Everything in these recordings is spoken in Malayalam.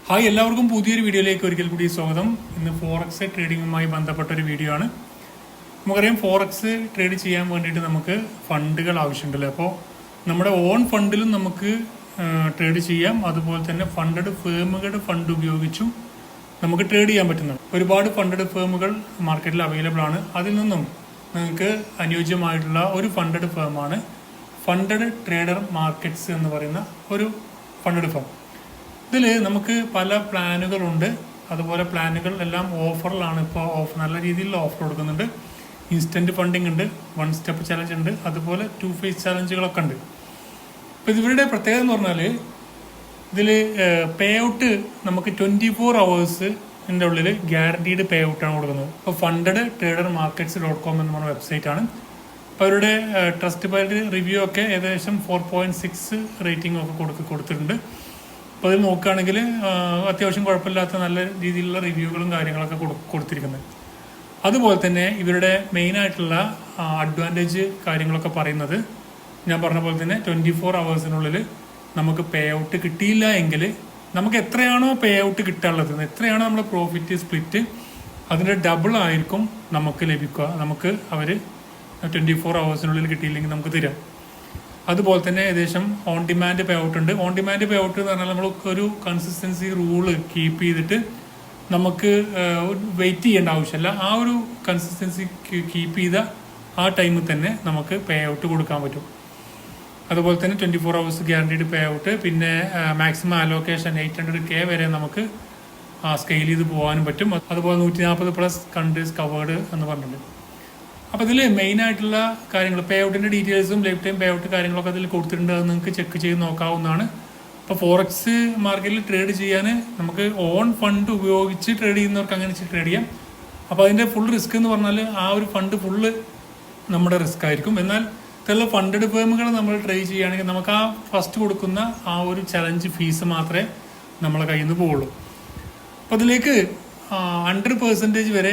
ഹായ്, എല്ലാവർക്കും പുതിയൊരു വീഡിയോയിലേക്ക് ഒരിക്കൽ കൂടി സ്വാഗതം. ഇന്ന് ഫോറക്സ് ട്രേഡിങ്ങുമായി ബന്ധപ്പെട്ട ഒരു വീഡിയോ ആണ്. നമുക്കറിയാം, ഫോറക്സ് ട്രേഡ് ചെയ്യാൻ വേണ്ടിയിട്ട് നമുക്ക് ഫണ്ടുകൾ ആവശ്യമുണ്ടല്ലോ. അപ്പോൾ നമ്മുടെ ഓൺ ഫണ്ടിലും നമുക്ക് ട്രേഡ് ചെയ്യാം. അതുപോലെ തന്നെ ഫണ്ടഡ് ഫേമുകളുടെ ഫണ്ട് ഉപയോഗിച്ചും നമുക്ക് ട്രേഡ് ചെയ്യാൻ പറ്റുന്നതാണ്. ഒരുപാട് ഫണ്ടഡ് ഫേമുകൾ മാർക്കറ്റിൽ അവൈലബിൾ ആണ്. അതിൽ നിന്നും നിങ്ങൾക്ക് അനുയോജ്യമായിട്ടുള്ള ഒരു ഫണ്ടഡ് ഫേമാണ് ഫണ്ടഡ് ട്രേഡർ മാർക്കറ്റ്സ് എന്ന് പറയുന്ന ഒരു ഫണ്ടഡ് ഫേം. ഇതിൽ നമുക്ക് പല പ്ലാനുകളുണ്ട്. അതുപോലെ പ്ലാനുകൾ എല്ലാം ഓഫറിലാണ്. ഇപ്പോൾ നല്ല രീതിയിലുള്ള ഓഫർ കൊടുക്കുന്നുണ്ട്. ഇൻസ്റ്റൻറ്റ് ഫണ്ടിങ് ഉണ്ട്, 1 സ്റ്റെപ്പ് ചലഞ്ച് ഉണ്ട്, അതുപോലെ 2 ഫേസ് ചലഞ്ചുകളൊക്കെ ഉണ്ട്. അപ്പോൾ ഇവരുടെ പ്രത്യേകത എന്ന് പറഞ്ഞാൽ ഇതിൽ പേ ഔട്ട് നമുക്ക് 24 hours ഉള്ളിൽ ഗ്യാരണ്ടീഡ് പേ ഔട്ടാണ് കൊടുക്കുന്നത്. ഇപ്പോൾ ഫണ്ടഡ് ട്രേഡർ മാർക്കറ്റ്സ് .com എന്ന് പറഞ്ഞ വെബ്സൈറ്റാണ്. അപ്പോൾ അവരുടെ ട്രസ്റ്റ് ബൈഡ് റിവ്യൂ ഒക്കെ ഏകദേശം 4.6 റേറ്റിംഗ് ഒക്കെ കൊടുത്തിട്ടുണ്ട്. അപ്പോൾ അത് നോക്കുകയാണെങ്കിൽ അത്യാവശ്യം കുഴപ്പമില്ലാത്ത നല്ല രീതിയിലുള്ള റിവ്യൂകളും കാര്യങ്ങളൊക്കെ കൊടുത്തിരിക്കുന്നത്. അതുപോലെ തന്നെ ഇവരുടെ മെയിനായിട്ടുള്ള അഡ്വാൻറ്റേജ് കാര്യങ്ങളൊക്കെ പറയുന്നത് ഞാൻ പറഞ്ഞ പോലെ തന്നെ 24 hours നമുക്ക് പേ ഔട്ട് കിട്ടിയില്ല എങ്കിൽ നമുക്ക് എത്രയാണോ പേ ഔട്ട് കിട്ടാനുള്ളത്, എത്രയാണോ നമ്മുടെ പ്രോഫിറ്റ് സ്പ്ലിറ്റ്, അതിൻ്റെ ഡബിൾ ആയിരിക്കും നമുക്ക് ലഭിക്കുക. നമുക്ക് അവർ 24 hours കിട്ടിയില്ലെങ്കിൽ നമുക്ക് തരാം. അതുപോലെ തന്നെ ഏകദേശം ഓൺ ഡിമാൻഡ് പേ ഔട്ട് ഉണ്ട്. ഓൺ ഡിമാൻഡ് പേ ഔട്ട് എന്ന് പറഞ്ഞാൽ നമ്മൾ ഒരു കൺസിസ്റ്റൻസി റൂള് കീപ്പ് ചെയ്തിട്ട് നമുക്ക് വെയിറ്റ് ചെയ്യേണ്ട ആവശ്യമില്ല. ആ ഒരു കൺസിസ്റ്റൻസി കീപ്പ് ചെയ്ത ആ ടൈമിൽ തന്നെ നമുക്ക് പേ ഔട്ട് കൊടുക്കാൻ പറ്റും. അതുപോലെ തന്നെ 24 hours ഗ്യാരണ്ടീഡ് പേ ഔട്ട്. പിന്നെ മാക്സിമം അലോക്കേഷൻ 800K വരെ നമുക്ക് സ്കെയിൽ ചെയ്ത് പോകാനും പറ്റും. അതുപോലെ 140+ കൺട്രീസ് കവേർഡ് എന്ന് പറഞ്ഞിട്ടുണ്ട്. അപ്പോൾ ഇതിൽ മെയിനായിട്ടുള്ള കാര്യങ്ങൾ പേ ഔട്ടിൻ്റെ ഡീറ്റെയിൽസും ലൈഫ് ടൈം പേ ഔട്ട് കാര്യങ്ങളൊക്കെ അതിൽ കൊടുത്തിട്ടുണ്ട്. അത് നിങ്ങൾക്ക് ചെക്ക് ചെയ്ത് നോക്കാവുന്നതാണ്. അപ്പോൾ ഫോറക്സ് മാർക്കറ്റിൽ ട്രേഡ് ചെയ്യാൻ നമുക്ക് ഓൺ ഫണ്ട് ഉപയോഗിച്ച് ട്രേഡ് ചെയ്യുന്നവർക്ക് അങ്ങനെ ട്രേഡ് ചെയ്യാം. അപ്പോൾ അതിൻ്റെ ഫുൾ റിസ്ക് എന്ന് പറഞ്ഞാൽ ആ ഒരു ഫണ്ട് ഫുള്ള് നമ്മുടെ റിസ്ക് ആയിരിക്കും. എന്നാൽ ഇത്തരത്തിലുള്ള ഫണ്ടഡ് ഫേമുകൾ നമ്മൾ ട്രേഡ് ചെയ്യുകയാണെങ്കിൽ നമുക്ക് ആ ഫസ്റ്റ് കൊടുക്കുന്ന ആ ഒരു ചലഞ്ച് ഫീസ് മാത്രമേ നമ്മളെ കയ്യിൽ നിന്ന് പോവുള്ളൂ. അപ്പോൾ അതിലേക്ക് 100% വരെ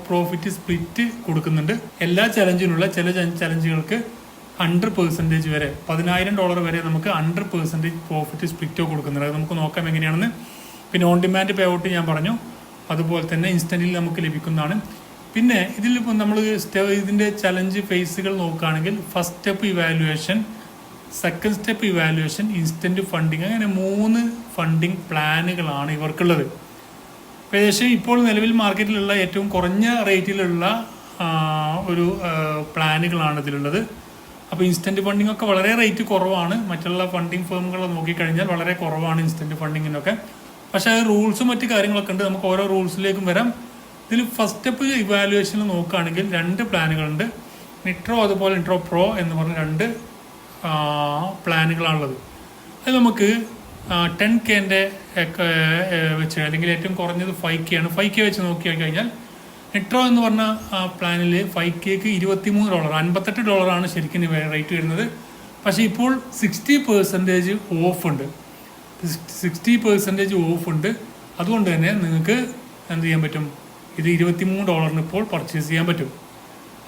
പ്രോഫിറ്റ് സ്പ്ലിറ്റ് കൊടുക്കുന്നുണ്ട്. എല്ലാ ചലഞ്ചിനുള്ള ചില ചലഞ്ചുകൾക്ക് 100% വരെ $10,000 വരെ നമുക്ക് 100% പ്രോഫിറ്റ് സ്പ്ലിറ്റോ കൊടുക്കുന്നുണ്ട്. അത് നമുക്ക് നോക്കാം എങ്ങനെയാണെന്ന്. പിന്നെ ഓൺ ഡിമാൻഡ് പേ ഔട്ട് ഞാൻ പറഞ്ഞു. അതുപോലെ തന്നെ ഇൻസ്റ്റന്റിൽ നമുക്ക് ലഭിക്കുന്നതാണ്. പിന്നെ ഇതിൽ ഇപ്പോൾ നമ്മൾ ഇതിൻ്റെ ചലഞ്ച് ഫേസുകൾ നോക്കുകയാണെങ്കിൽ first step evaluation, second step evaluation, instant funding, അങ്ങനെ 3 ഫണ്ടിങ് പ്ലാനുകളാണ് ഇവർക്കുള്ളത്. ഏകദേശം ഇപ്പോൾ നിലവിൽ മാർക്കറ്റിലുള്ള ഏറ്റവും കുറഞ്ഞ റേറ്റിലുള്ള ഒരു പ്ലാനുകളാണ് ഇതിലുള്ളത്. അപ്പോൾ ഇൻസ്റ്റൻറ്റ് ഫണ്ടിങ് ഒക്കെ വളരെ റേറ്റ് കുറവാണ്. മറ്റുള്ള ഫണ്ടിങ് ഫേമുകൾ നോക്കിക്കഴിഞ്ഞാൽ വളരെ കുറവാണ് ഇൻസ്റ്റൻറ്റ് ഫണ്ടിങ്ങിനൊക്കെ. പക്ഷേ അത് റൂൾസും മറ്റു കാര്യങ്ങളൊക്കെ ഉണ്ട്. നമുക്ക് ഓരോ റൂൾസിലേക്കും വരാം. ഇതിൽ ഫസ്റ്റ് സ്റ്റെപ്പ് ഇവാലുവേഷനിൽ നോക്കുകയാണെങ്കിൽ 2 പ്ലാനുകളുണ്ട്. നിട്രോ അതുപോലെ നിട്രോ പ്രോ എന്ന് പറഞ്ഞ 2 പ്ലാനുകളാണുള്ളത്. അത് നമുക്ക് 10K വെച്ച്, അല്ലെങ്കിൽ ഏറ്റവും കുറഞ്ഞത് 5K ആണ്. 5K വെച്ച് നോക്കി കഴിഞ്ഞാൽ നിട്രോ എന്ന് പറഞ്ഞ പ്ലാനിൽ 5Kക്ക് $23, $58 ശരിക്കും റേറ്റ് വരുന്നത്. പക്ഷേ ഇപ്പോൾ 60% ഓഫ് ഉണ്ട്. 60% ഓഫ് ഉണ്ട്. അതുകൊണ്ട് തന്നെ നിങ്ങൾക്ക് എന്ത് ചെയ്യാൻ പറ്റും, ഇത് $23 ഇപ്പോൾ പർച്ചേസ് ചെയ്യാൻ പറ്റും.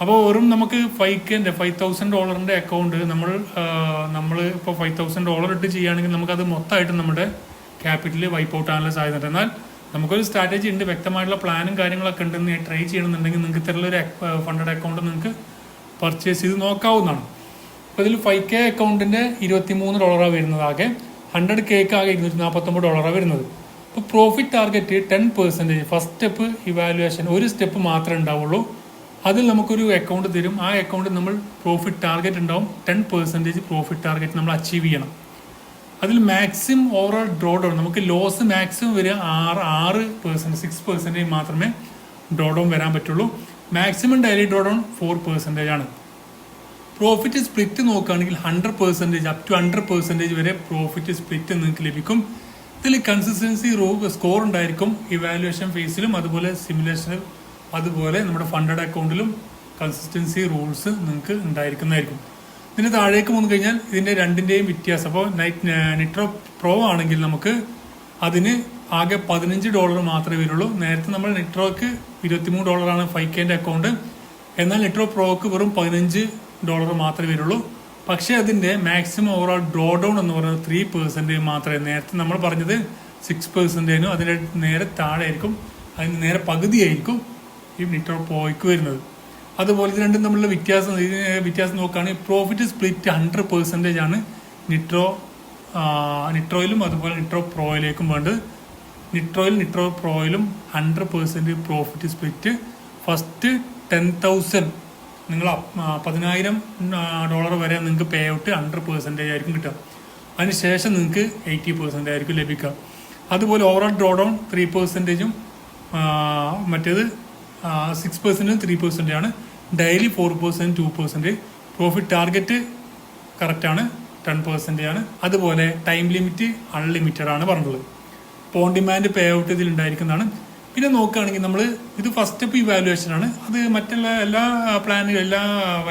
അപ്പോൾ വെറും നമുക്ക് 5,000 അക്കൗണ്ട് നമ്മൾ ഇപ്പോൾ $5,000 ഇട്ട് ചെയ്യുകയാണെങ്കിൽ നമുക്കത് മൊത്തമായിട്ട് നമ്മുടെ ക്യാപിറ്റൽ വൈപ്പ് ഔട്ട് ആകാനുള്ള സാധ്യത. എന്നാൽ നമുക്കൊരു സ്ട്രാറ്റജി ഉണ്ട്, വ്യക്തമായിട്ടുള്ള പ്ലാനും കാര്യങ്ങളൊക്കെ ഉണ്ടെന്ന് ട്രൈ ചെയ്യണമെന്നുണ്ടെങ്കിൽ നിങ്ങൾക്ക് ഇത്തരത്തിലൊരു ഫണ്ടഡ് അക്കൗണ്ട് നിങ്ങൾക്ക് പർച്ചേസ് ചെയ്ത് നോക്കാവുന്നതാണ്. അപ്പോൾ ഇതിൽ 5K അക്കൗണ്ടിൻ്റെ $23 വരുന്നത്. ആകെ 100Kക്ക് ആകെ $249 വരുന്നത്. ഇപ്പോൾ profit target 10%. First step evaluation ഒരു സ്റ്റെപ്പ് മാത്രമേ ഉണ്ടാവുള്ളൂ. അതിൽ നമുക്കൊരു അക്കൗണ്ട് തരും. ആ അക്കൗണ്ടിൽ നമ്മൾ പ്രോഫിറ്റ് ടാർഗറ്റ് ഉണ്ടാവും. 10% പ്രോഫിറ്റ് ടാർഗറ്റ് നമ്മൾ അച്ചീവ് ചെയ്യണം. അതിൽ മാക്സിമം ഓവറോൾ ഡ്രോ ഡൗൺ, നമുക്ക് ലോസ് മാക്സിമം വരിക 6% മാത്രമേ ഡ്രോ ഡൗൺ വരാൻ പറ്റുള്ളൂ. മാക്സിമം ഡെയിലി ഡ്രോ ഡൗൺ 4% ആണ്. പ്രോഫിറ്റ് സ്പ്ലിറ്റ് നോക്കുകയാണെങ്കിൽ 100%, അപ് ടു 100% വരെ പ്രോഫിറ്റ് സ്പ്ലിറ്റ് നിങ്ങൾക്ക് ലഭിക്കും. ഇതിൽ കൺസിസ്റ്റൻസി സ്കോർ ഉണ്ടായിരിക്കും. ഇവാലുവേഷൻ ഫേസിലും അതുപോലെ സിമുലേഷനിൽ അതുപോലെ നമ്മുടെ ഫണ്ടഡ് അക്കൗണ്ടിലും കൺസിസ്റ്റൻസി റൂൾസ് നിങ്ങൾക്ക് ഉണ്ടായിരിക്കുന്നതായിരിക്കും. ഇതിന് താഴേക്ക് വന്നു കഴിഞ്ഞാൽ ഇതിൻ്റെ രണ്ടിൻ്റെയും വ്യത്യാസം. അപ്പോൾ നിട്രോ പ്രോ ആണെങ്കിൽ നമുക്ക് അതിന് ആകെ $15 മാത്രമേ വരുള്ളൂ. നേരത്തെ നമ്മൾ നിട്രോക്ക് $23 5K അക്കൗണ്ട്. എന്നാൽ നിട്രോ പ്രോക്ക് വെറും $15 മാത്രമേ വരുള്ളൂ. പക്ഷേ അതിൻ്റെ മാക്സിമം ഓവറോൾ ഡ്രോ ഡൗൺ എന്ന് പറയുന്നത് 3% മാത്രമേ. നേരത്തെ നമ്മൾ പറഞ്ഞത് 6%, അതിൻ്റെ നേരെ താഴെ ആയിരിക്കും, അതിന് നേരെ പകുതിയായിരിക്കും ഈ നിട്രോ പ്രോയ്ക്ക് വരുന്നത്. അതുപോലെ ഇത് രണ്ടും തമ്മിലുള്ള വ്യത്യാസം നോക്കുകയാണെങ്കിൽ പ്രോഫിറ്റ് സ്പ്ലിറ്റ് 100% ആണ് നിട്രോയിലും അതുപോലെ നിട്രോ പ്രോയിലേക്കും വേണ്ടത്. നിട്രോ പ്രോയിലും 100% പ്രോഫിറ്റ് സ്പ്ലിറ്റ്. ഫസ്റ്റ് 10,000 നിങ്ങൾ $10,000 വരെ നിങ്ങൾക്ക് പേ ഔട്ട് 100% ആയിരിക്കും കിട്ടുക. അതിനുശേഷം നിങ്ങൾക്ക് 80% ആയിരിക്കും ലഭിക്കുക. അതുപോലെ ഓവറോൾ ഡ്രോ ഡൗൺ 3%, മറ്റേത് 6%, 3% ആണ്. ഡെയിലി 4%, 2%. പ്രോഫിറ്റ് ടാർഗറ്റ് കറക്റ്റാണ്, 10% ആണ്. അതുപോലെ ടൈം ലിമിറ്റ് അൺലിമിറ്റഡ് ആണ് പറഞ്ഞിട്ടുള്ളത്. ഓൺ ഡിമാൻഡ് പേ ഔട്ട് ഇതിൽ ഉണ്ടായിരിക്കുന്നതാണ്. പിന്നെ നോക്കുകയാണെങ്കിൽ നമ്മൾ ഇത് ഫസ്റ്റ് സ്റ്റെപ്പ് ഇവാലുവേഷൻ ആണ്. അത് മറ്റുള്ള എല്ലാ പ്ലാനുകളും എല്ലാ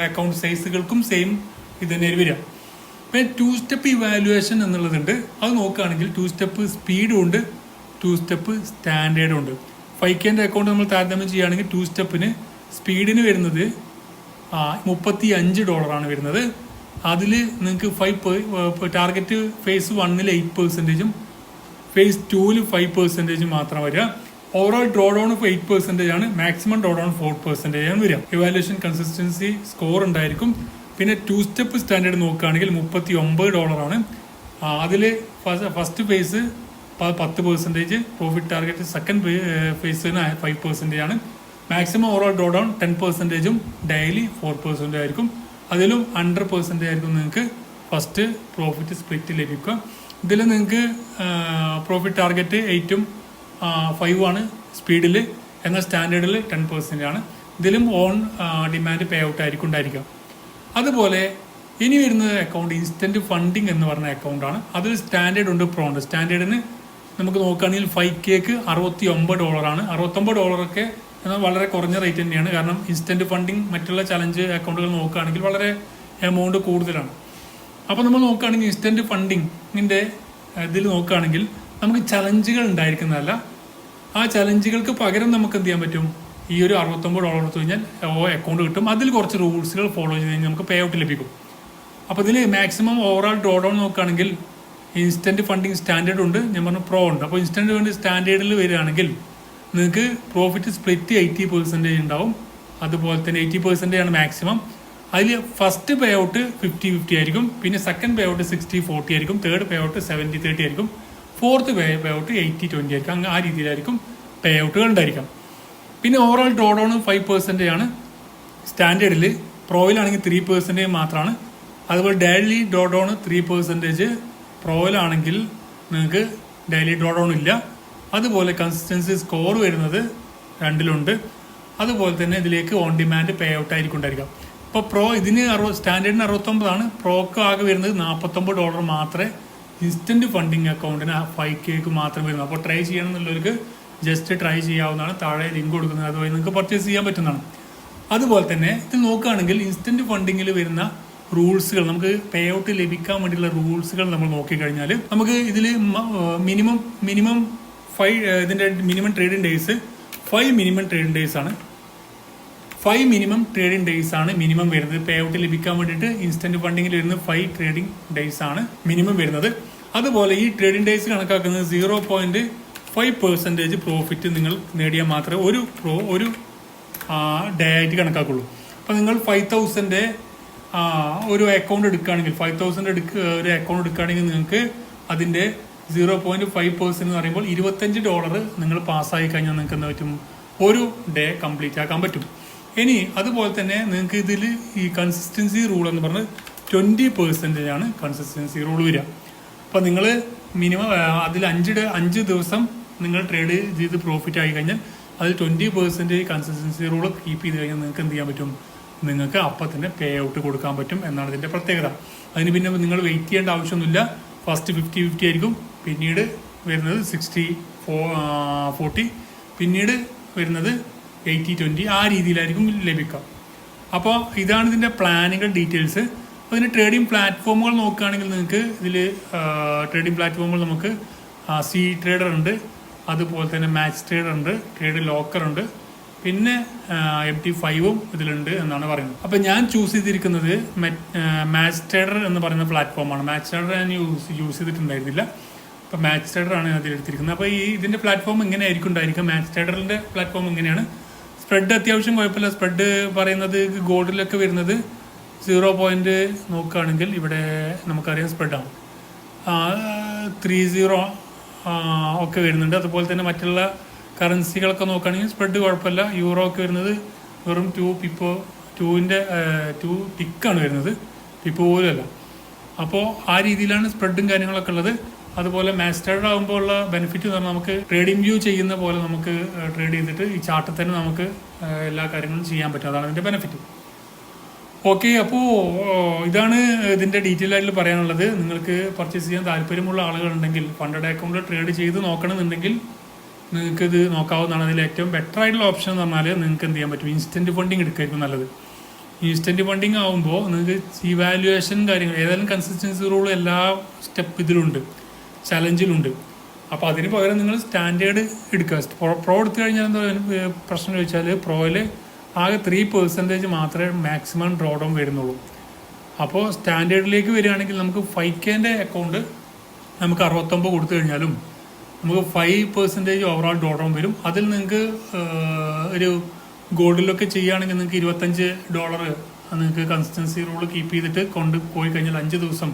അക്കൗണ്ട് സൈസുകൾക്കും സെയിം ഇത് തന്നെ വരിക. പിന്നെ 2 സ്റ്റെപ്പ് ഇവാലുവേഷൻ എന്നുള്ളതുണ്ട്. അത് നോക്കുകയാണെങ്കിൽ 2 സ്റ്റെപ്പ് സ്പീഡും ഉണ്ട്, 2 സ്റ്റെപ്പ് സ്റ്റാൻഡേർഡും ഉണ്ട്. 5K അക്കൗണ്ട് നമ്മൾ താരതമ്യം ചെയ്യുകയാണെങ്കിൽ 2 സ്റ്റെപ്പിന് സ്പീഡിന് വരുന്നത് $35 വരുന്നത്. അതിൽ നിങ്ങൾക്ക് ടാർഗറ്റ് ഫേസ് 1 8%, ഫേസ് 2 5% മാത്രം വരിക. ഓവറോൾ ഡ്രോ ഡൗൺ 8% ആണ്, മാക്സിമം ഡ്രോ ഡൗൺ 4% ആണ് വരിക. ഇവാലുവേഷൻ കൺസിസ്റ്റൻസി സ്കോർ ഉണ്ടായിരിക്കും. പിന്നെ 2 സ്റ്റെപ്പ് സ്റ്റാൻഡേർഡ് നോക്കുകയാണെങ്കിൽ $39 ആണ്. അതിൽ first phase 10%, profit target second ഫേസിന് 5% ആണ്. Maximum overall draw down 10%, daily 4% ആയിരിക്കും. അതിലും 100% ആയിരിക്കും നിങ്ങൾക്ക് ഫസ്റ്റ് പ്രോഫിറ്റ് സ്പ്ലിറ്റ് ലഭിക്കുക. ഇതിൽ നിങ്ങൾക്ക് പ്രോഫിറ്റ് ടാർഗറ്റ് 8ഉം 5 ആണ് സ്പീഡിൽ, എന്നാൽ സ്റ്റാൻഡേർഡിൽ 10% ആണ്. ഇതിലും ഓൺ ഡിമാൻഡ് പേ ഔട്ട് ആയിരിക്കും ഉണ്ടായിരിക്കുക. അതുപോലെ ഇനി വരുന്ന അക്കൗണ്ട് ഇൻസ്റ്റന്റ് ഫണ്ടിങ് എന്ന് പറഞ്ഞ അക്കൗണ്ടാണ്. അതിൽ സ്റ്റാൻഡേർഡ് ഉണ്ട്, പ്രോ ഉണ്ട്. സ്റ്റാൻഡേർഡിന് നമുക്ക് നോക്കുകയാണെങ്കിൽ 5Kക്ക് $69 ആണ്. $69 എന്നാൽ വളരെ കുറഞ്ഞ റേറ്റ് തന്നെയാണ്. കാരണം ഇൻസ്റ്റന്റ് ഫണ്ടിങ് മറ്റുള്ള ചലഞ്ച് അക്കൗണ്ടുകൾ നോക്കുകയാണെങ്കിൽ വളരെ എമൗണ്ട് കൂടുതലാണ്. അപ്പോൾ നമ്മൾ നോക്കുകയാണെങ്കിൽ ഇൻസ്റ്റന്റ് ഫണ്ടിങ്ങിൻ്റെ ഇതിൽ നോക്കുകയാണെങ്കിൽ നമുക്ക് ചലഞ്ചുകൾ ഉണ്ടായിരിക്കുന്നതല്ല. ആ ചലഞ്ചുകൾക്ക് പകരം നമുക്ക് എന്ത് ചെയ്യാൻ പറ്റും, ഈ ഒരു $69 കൊടുത്തു കഴിഞ്ഞാൽ അക്കൗണ്ട് കിട്ടും. അതിൽ കുറച്ച് റൂൾസുകൾ ഫോളോ ചെയ്ത് കഴിഞ്ഞാൽ നമുക്ക് പേ ഔട്ട് ലഭിക്കും. അപ്പോൾ ഇതിൽ മാക്സിമം ഓവറോൾ ഡ്രോ ഡൗൺ നോക്കുകയാണെങ്കിൽ ഇൻസ്റ്റന്റ് ഫണ്ടിങ് സ്റ്റാൻഡേർഡ് ഉണ്ട്, ഞാൻ പറഞ്ഞു പ്രോ ഉണ്ട്. അപ്പോൾ ഇൻസ്റ്റന്റ് ഫണ്ട് സ്റ്റാൻഡേർഡിൽ വരികയാണെങ്കിൽ നിങ്ങൾക്ക് പ്രോഫിറ്റ് സ്പ്ലിറ്റ് 80% ഉണ്ടാവും. അതുപോലെ തന്നെ 80% ആണ് മാക്സിമം. അതിൽ ഫസ്റ്റ് പേ ഔട്ട് 50-50 ആയിരിക്കും. പിന്നെ സെക്കൻഡ് പേ ഔട്ട് 60-40 ആയിരിക്കും. തേർഡ് പേ ഔട്ട് 70-30 ആയിരിക്കും. ഫോർത്ത് പേ ഔട്ട് 80-20 ആയിരിക്കും. അങ്ങനെ ആ രീതിയിലായിരിക്കും പേ ഔട്ടുകൾ ഉണ്ടായിരിക്കാം. പിന്നെ ഓവറോൾ ഡ്രോ ഡൗൺ 5% ആണ് സ്റ്റാൻഡേർഡിൽ. പ്രോയിലാണെങ്കിൽ 3% മാത്രമാണ്. അതുപോലെ ഡെയിലി ഡ്രോ ഡൗൺ 3%. പ്രോയിലാണെങ്കിൽ നിങ്ങൾക്ക് ഡെയിലി ഡ്രോ ഡൗൺ ഇല്ല. അതുപോലെ കൺസിസ്റ്റൻസി സ്കോർ വരുന്നത് 2ലുണ്ട്. അതുപോലെ തന്നെ ഇതിലേക്ക് ഓൺ ഡിമാൻഡ് പേ ഔട്ട് ആയിരിക്കും ഉണ്ടായിരിക്കാം. ഇപ്പോൾ പ്രോ ഇതിന് സ്റ്റാൻഡേർഡിന് 69 ആണ്. പ്രോക്ക് ആകെ വരുന്നത് $49 മാത്രമേ ഇൻസ്റ്റന്റ് ഫണ്ടിങ് അക്കൗണ്ടിന് 5Kക്ക് മാത്രം വരുന്നു. അപ്പോൾ ട്രൈ ചെയ്യണം എന്നുള്ളവർക്ക് ജസ്റ്റ് ട്രൈ ചെയ്യാവുന്നതാണ്. താഴെ ലിങ്ക് കൊടുക്കുന്നത്, അതുവഴി നിങ്ങൾക്ക് പർച്ചേസ് ചെയ്യാൻ പറ്റുന്നതാണ്. അതുപോലെ തന്നെ ഇത് നോക്കുകയാണെങ്കിൽ ഇൻസ്റ്റന്റ് ഫണ്ടിങ്ങിൽ വരുന്ന റൂൾസുകൾ, നമുക്ക് പേ ഔട്ട് ലഭിക്കാൻ വേണ്ടിയുള്ള റൂൾസുകൾ നമ്മൾ നോക്കിക്കഴിഞ്ഞാൽ നമുക്ക് ഇതിൽ മിനിമം 5 ഇതിൻ്റെ minimum trading days 5 minimum trading days ആണ്. 5 മിനിമം ട്രേഡിംഗ് ഡേയ്സ് ആണ് മിനിമം വരുന്നത്. പേ ഔട്ട് ലഭിക്കാൻ വേണ്ടിയിട്ട് ഇൻസ്റ്റന്റ് ഫണ്ടിങ്ങിൽ വരുന്നത് 5 ട്രേഡിംഗ് ഡേയ്സ് ആണ് മിനിമം വരുന്നത്. അതുപോലെ ഈ ട്രേഡിംഗ് ഡേയ്സ് കണക്കാക്കുന്നത് 0.5% പ്രോഫിറ്റ് നിങ്ങൾ നേടിയാൽ മാത്രമേ ഒരു ഡേ ആയിട്ട് കണക്കാക്കുള്ളൂ. അപ്പോൾ നിങ്ങൾ 5,000 ഒരു അക്കൗണ്ട് എടുക്കുകയാണെങ്കിൽ ഒരു അക്കൗണ്ട് എടുക്കുകയാണെങ്കിൽ നിങ്ങൾക്ക് അതിൻ്റെ 0.5% എന്ന് പറയുമ്പോൾ $25 നിങ്ങൾ പാസ്സായി കഴിഞ്ഞാൽ നിങ്ങൾക്ക് എന്താ പറ്റും, ഒരു ഡേ കംപ്ലീറ്റ് ആക്കാൻ പറ്റും. ഇനി അതുപോലെ തന്നെ നിങ്ങൾക്ക് ഇതിൽ ഈ കൺസിസ്റ്റൻസി റൂൾ എന്ന് പറഞ്ഞത് 20% ആണ് കൺസിസ്റ്റൻസി റൂൾ വരിക. അപ്പോൾ നിങ്ങൾ മിനിമം അതിൽ 5 ദിവസം നിങ്ങൾ ട്രേഡ് ചെയ്ത് പ്രോഫിറ്റ് ആയി കഴിഞ്ഞാൽ അതിൽ 20% കൺസിസ്റ്റൻസി റൂൾ കീപ്പ് ചെയ്ത് കഴിഞ്ഞാൽ നിങ്ങൾക്ക് എന്ത് ചെയ്യാൻ പറ്റും, നിങ്ങൾക്ക് അപ്പം തന്നെ പേ ഔട്ട് കൊടുക്കാൻ പറ്റും എന്നാണ് ഇതിൻ്റെ പ്രത്യേകത. അതിന് പിന്നെ നിങ്ങൾ വെയിറ്റ് ചെയ്യേണ്ട ആവശ്യമൊന്നുമില്ല. ഫസ്റ്റ് 50-50 ആയിരിക്കും, പിന്നീട് വരുന്നത് 60-40, പിന്നീട് വരുന്നത് 80-20, ആ രീതിയിലായിരിക്കും ലഭിക്കുക. അപ്പോൾ ഇതാണ് ഇതിൻ്റെ പ്ലാനുകൾ ഡീറ്റെയിൽസ്. അപ്പോൾ ഇതിൻ്റെ ട്രേഡിംഗ് പ്ലാറ്റ്ഫോമുകൾ നോക്കുകയാണെങ്കിൽ നിങ്ങൾക്ക് ഇതിൽ ട്രേഡിംഗ് പ്ലാറ്റ്ഫോമുകൾ നമുക്ക് സി ട്രേഡർ ഉണ്ട്, അതുപോലെ തന്നെ മാച്ച് ട്രേഡർ ഉണ്ട്, ട്രേഡ് ലോക്കർ ഉണ്ട്, പിന്നെ MT5ഉം ഇതിലുണ്ട് എന്നാണ് പറയുന്നത്. അപ്പോൾ ഞാൻ ചൂസ് ചെയ്തിരിക്കുന്നത് മാച്ച് ട്രേഡർ എന്ന് പറയുന്ന പ്ലാറ്റ്ഫോമാണ്. മാച്ച് ട്രേഡർ ഞാൻ യൂസ് ചെയ്തിട്ടുണ്ടായിരുന്നില്ല. ഇപ്പോൾ മാച്ച് ട്രേഡറാണ് അതിലെടുത്തിരിക്കുന്നത്. അപ്പോൾ ഇതിൻ്റെ പ്ലാറ്റ്ഫോം ഇങ്ങനെ ആയിരിക്കും ഉണ്ടായിരിക്കുക. മാച്ച് ട്രേഡറിൻ്റെ പ്ലാറ്റ്ഫോം ഇങ്ങനെയാണ്. സ്പ്രെഡ് അത്യാവശ്യം കുഴപ്പമില്ല. സ്പ്രെഡ് പറയുന്നത് ഗോൾഡിലൊക്കെ വരുന്നത് 0 നോക്കുകയാണെങ്കിൽ ഇവിടെ നമുക്കറിയാം സ്പ്രെഡാണ് 30 ഒക്കെ വരുന്നുണ്ട്. അതുപോലെ തന്നെ മറ്റുള്ള കറൻസികളൊക്കെ നോക്കുകയാണെങ്കിൽ സ്പ്രെഡ് കുഴപ്പമില്ല. യൂറോ ഒക്കെ വരുന്നത് വെറും 2 ടിക്കാണ് വരുന്നത്, പിപ്പ് പോലും അല്ല. അപ്പോൾ ആ രീതിയിലാണ് സ്പ്രെഡും കാര്യങ്ങളൊക്കെ ഉള്ളത്. അതുപോലെ മാച്ച് ട്രേഡർ ആകുമ്പോൾ ഉള്ള ബെനിഫിറ്റ് എന്ന് പറഞ്ഞാൽ നമുക്ക് ട്രേഡിംഗ് വ്യൂ ചെയ്യുന്ന പോലെ നമുക്ക് ട്രേഡ് ചെയ്തിട്ട് ഈ ചാർട്ടിൽ തന്നെ നമുക്ക് എല്ലാ കാര്യങ്ങളും ചെയ്യാൻ പറ്റും. അതാണ് ഇതിൻ്റെ ബെനിഫിറ്റ്. ഓക്കെ, അപ്പോൾ ഇതാണ് ഇതിൻ്റെ ഡീറ്റെയിൽ ആയിട്ട് പറയാനുള്ളത്. നിങ്ങൾക്ക് പർച്ചേസ് ചെയ്യാൻ താല്പര്യമുള്ള ആളുകളുണ്ടെങ്കിൽ ഫണ്ടഡ് അക്കൗണ്ടിൽ ട്രേഡ് ചെയ്ത് നോക്കണമെന്നുണ്ടെങ്കിൽ നിങ്ങൾക്ക് ഇത് നോക്കാവുന്നതാണ്. അതിൽ ഏറ്റവും ബെറ്റർ ആയിട്ടുള്ള ഓപ്ഷൻ എന്ന് പറഞ്ഞാൽ നിങ്ങൾക്ക് എന്ത് ചെയ്യാൻ പറ്റും, ഇൻസ്റ്റൻറ്റ് ഫണ്ടിങ് എടുക്കായിരിക്കും നല്ലത്. ഇൻസ്റ്റൻറ്റ് ഫണ്ടിങ് ആകുമ്പോൾ നിങ്ങൾക്ക് ഇവാലുവേഷൻ കാര്യങ്ങൾ ഏതായാലും കൺസിസ്റ്റൻസി റൂൾ എല്ലാ ഇതിലുണ്ട്, ചലഞ്ചിലുണ്ട്. അപ്പോൾ അതിന് പകരം നിങ്ങൾ സ്റ്റാൻഡേർഡ് എടുക്കുക. പ്രോ എടുത്തു കഴിഞ്ഞാൽ എന്താ പ്രശ്നം ചോദിച്ചാൽ പ്രോയിൽ ആകെ 3% മാത്രമേ മാക്സിമം ഡ്രോ ഡൗൺ വരുന്നുള്ളൂ. അപ്പോൾ സ്റ്റാൻഡേർഡിലേക്ക് വരികയാണെങ്കിൽ നമുക്ക് 5K അക്കൗണ്ട് നമുക്ക് 69 കൊടുത്തു കഴിഞ്ഞാലും നമുക്ക് 5% ഓവറോൾ ഡ്രോ ഡൗൺ വരും. അതിൽ നിങ്ങൾക്ക് ഒരു ഗോൾഡിലൊക്കെ ചെയ്യുകയാണെങ്കിൽ നിങ്ങൾക്ക് $25 നിങ്ങൾക്ക് കൺസിസ്റ്റൻസി റൂൾ കീപ്പ് ചെയ്തിട്ട് കൊണ്ട് പോയി കഴിഞ്ഞാൽ 5 ദിവസം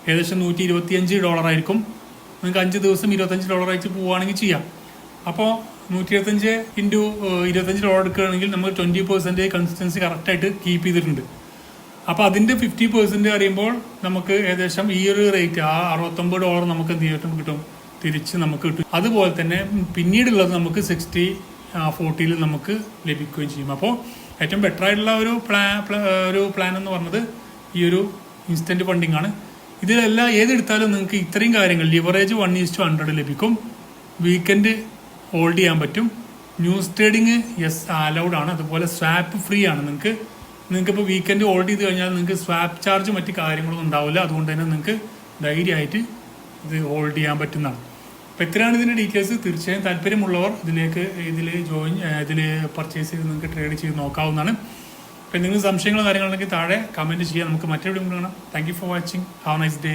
ഏകദേശം $125 ആയിരിക്കും. നിങ്ങൾക്ക് 5 ദിവസം $25 അയച്ച് പോവുകയാണെങ്കിൽ ചെയ്യാം. അപ്പോൾ 125 ഇൻറ്റു $25 എടുക്കുകയാണെങ്കിൽ നമ്മൾ 20% കൺസിസ്റ്റൻസി കറക്റ്റായിട്ട് കീപ്പ് ചെയ്തിട്ടുണ്ട്. അപ്പോൾ അതിൻ്റെ 50% അറിയുമ്പോൾ നമുക്ക് ഏകദേശം ഈ ഒരു റേറ്റ് $69 നമുക്ക് എന്ത് ചെയ്തിട്ടും കിട്ടും, തിരിച്ച് നമുക്ക് കിട്ടും. അതുപോലെ തന്നെ പിന്നീടുള്ളത് നമുക്ക് 60-40 നമുക്ക് ലഭിക്കുകയും ചെയ്യും. അപ്പോൾ ഏറ്റവും ബെറ്റർ ആയിട്ടുള്ള ഒരു പ്ലാൻ എന്ന് പറഞ്ഞത് ഈ ഒരു ഇൻസ്റ്റൻറ്റ് ഫണ്ടിങ് ആണ്. ഇതിലെല്ലാം ഏതെടുത്താലും നിങ്ങൾക്ക് ഇത്രയും കാര്യങ്ങൾ ലിവറേജ് 1:100 ലഭിക്കും. വീക്കെൻഡ് ഹോൾഡ് ചെയ്യാൻ പറ്റും. ന്യൂസ് ട്രേഡിങ് അലൗഡ് ആണ്. അതുപോലെ സ്വാപ്പ് ഫ്രീ ആണ്. നിങ്ങൾക്കിപ്പോൾ വീക്കെൻഡ് ഹോൾഡ് ചെയ്ത് കഴിഞ്ഞാൽ നിങ്ങൾക്ക് സ്വാപ്പ് ചാർജ് മറ്റു കാര്യങ്ങളൊന്നും ഉണ്ടാവില്ല. അതുകൊണ്ട് തന്നെ നിങ്ങൾക്ക് ധൈര്യമായിട്ട് ഇത് ഹോൾഡ് ചെയ്യാൻ പറ്റുന്നതാണ്. അപ്പോൾ ഇത്രയാണ് ഇതിൻ്റെ ഡീറ്റെയിൽസ്. തീർച്ചയായും താല്പര്യമുള്ളവർ ഇതിൽ പർച്ചേസ് ചെയ്ത് നിങ്ങൾക്ക് ട്രേഡ് ചെയ്ത് നോക്കാവുന്നതാണ്. അപ്പോൾ എന്തെങ്കിലും സംശയങ്ങളോ കാര്യങ്ങളുണ്ടെങ്കിൽ താഴെ കമൻറ്റ് ചെയ്യാം. നമുക്ക് മറ്റൊരു വീഡിയോ കാണാം. Thank you for watching. Have A nice day.